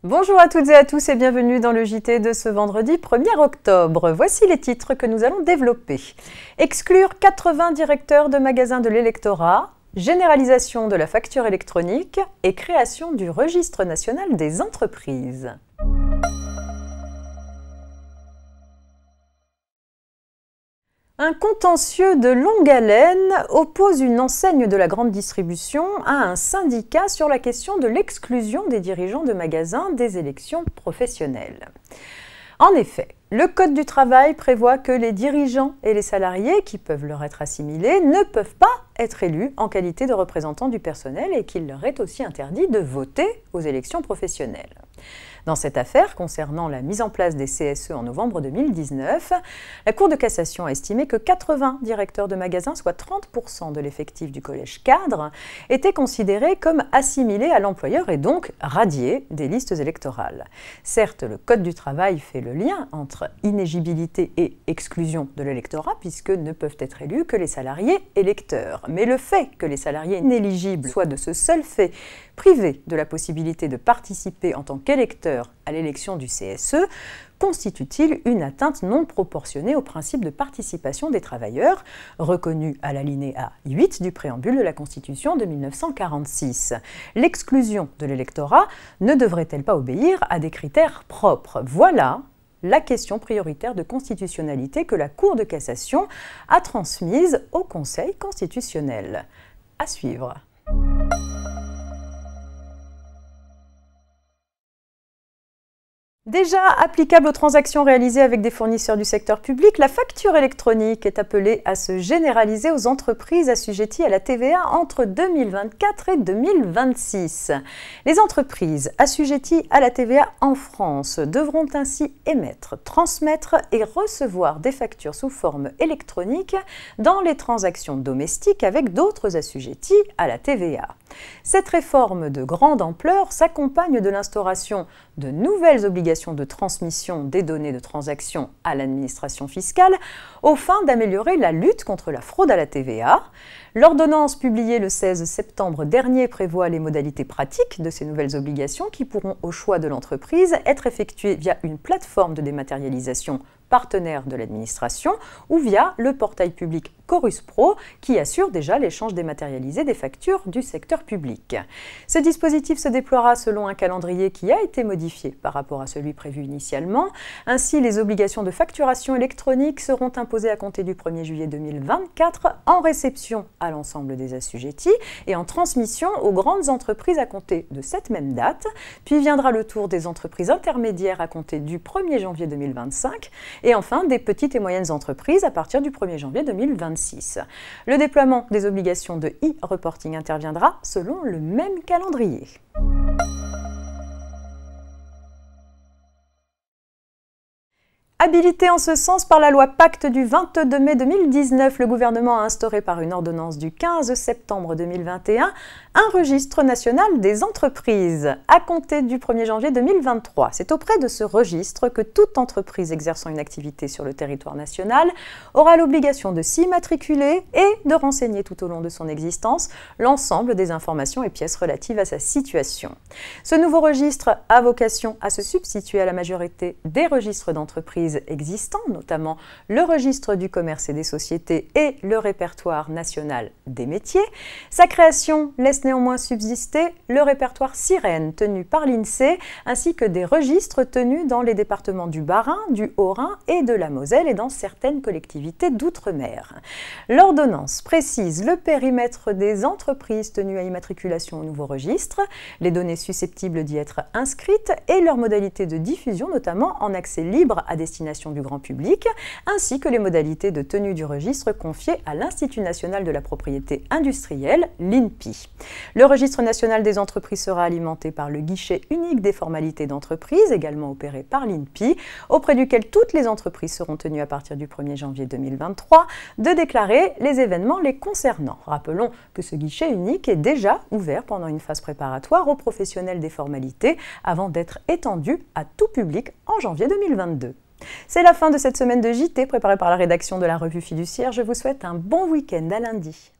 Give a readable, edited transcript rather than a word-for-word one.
Bonjour à toutes et à tous et bienvenue dans le JT de ce vendredi 1er octobre. Voici les titres que nous allons développer. Exclure 80 directeurs de magasins de l'électorat, généralisation de la facture électronique et création du registre national des entreprises. Un contentieux de longue haleine oppose une enseigne de la grande distribution à un syndicat sur la question de l'exclusion des dirigeants de magasins des élections professionnelles. En effet, le Code du travail prévoit que les dirigeants et les salariés qui peuvent leur être assimilés ne peuvent pas être élus en qualité de représentants du personnel et qu'il leur est aussi interdit de voter aux élections professionnelles. Dans cette affaire concernant la mise en place des CSE en novembre 2019, la Cour de cassation a estimé que 80 directeurs de magasins, soit 30% de l'effectif du collège cadre, étaient considérés comme assimilés à l'employeur et donc radiés des listes électorales. Certes, le Code du travail fait le lien entre inéligibilité et exclusion de l'électorat puisque ne peuvent être élus que les salariés électeurs. Mais le fait que les salariés inéligibles soient de ce seul fait privés de la possibilité de participer en tant qu'électeurs à l'élection du CSE, constitue-t-il une atteinte non proportionnée au principe de participation des travailleurs, reconnu à l'alinéa 8 du préambule de la Constitution de 1946. L'exclusion de l'électorat ne devrait-elle pas obéir à des critères propres? Voilà la question prioritaire de constitutionnalité que la Cour de cassation a transmise au Conseil constitutionnel. À suivre. Déjà applicable aux transactions réalisées avec des fournisseurs du secteur public, la facture électronique est appelée à se généraliser aux entreprises assujetties à la TVA entre 2024 et 2026. Les entreprises assujetties à la TVA en France devront ainsi émettre, transmettre et recevoir des factures sous forme électronique dans les transactions domestiques avec d'autres assujettis à la TVA. Cette réforme de grande ampleur s'accompagne de l'instauration de nouvelles obligations de transmission des données de transaction à l'administration fiscale aux fins d'améliorer la lutte contre la fraude à la TVA. L'ordonnance publiée le 16 septembre dernier prévoit les modalités pratiques de ces nouvelles obligations qui pourront, au choix de l'entreprise, être effectuées via une plateforme de dématérialisation partenaire de l'administration ou via le portail public Chorus Pro qui assure déjà l'échange dématérialisé des factures du secteur public. Ce dispositif se déploiera selon un calendrier qui a été modifié par rapport à celui prévu initialement. Ainsi, les obligations de facturation électronique seront imposées à compter du 1er juillet 2024 en réception à l'ensemble des assujettis et en transmission aux grandes entreprises à compter de cette même date. Puis viendra le tour des entreprises intermédiaires à compter du 1er janvier 2025 et enfin des petites et moyennes entreprises à partir du 1er janvier 2026. Le déploiement des obligations de e-reporting interviendra selon le même calendrier. Habilité en ce sens par la loi Pacte du 22 mai 2019, le gouvernement a instauré par une ordonnance du 15 septembre 2021 un registre national des entreprises à compter du 1er janvier 2023. C'est auprès de ce registre que toute entreprise exerçant une activité sur le territoire national aura l'obligation de s'y matriculer et de renseigner tout au long de son existence l'ensemble des informations et pièces relatives à sa situation. Ce nouveau registre a vocation à se substituer à la majorité des registres d'entreprises existants, notamment le registre du commerce et des sociétés et le répertoire national des métiers. Sa création laisse néanmoins subsister le répertoire Sirène tenu par l'INSEE ainsi que des registres tenus dans les départements du Bas-Rhin, du Haut-Rhin et de la Moselle et dans certaines collectivités d'outre-mer. L'ordonnance précise le périmètre des entreprises tenues à immatriculation au nouveau registre, les données susceptibles d'y être inscrites et leurs modalités de diffusion, notamment en accès libre à destination du grand public, ainsi que les modalités de tenue du registre confiées à l'Institut national de la propriété industrielle, l'INPI. Le registre national des entreprises sera alimenté par le guichet unique des formalités d'entreprise, également opéré par l'INPI, auprès duquel toutes les entreprises seront tenues à partir du 1er janvier 2023 de déclarer les événements les concernant. Rappelons que ce guichet unique est déjà ouvert pendant une phase préparatoire aux professionnels des formalités avant d'être étendu à tout public en janvier 2022. C'est la fin de cette semaine de JT préparée par la rédaction de la Revue Fiduciaire. Je vous souhaite un bon week-end à lundi.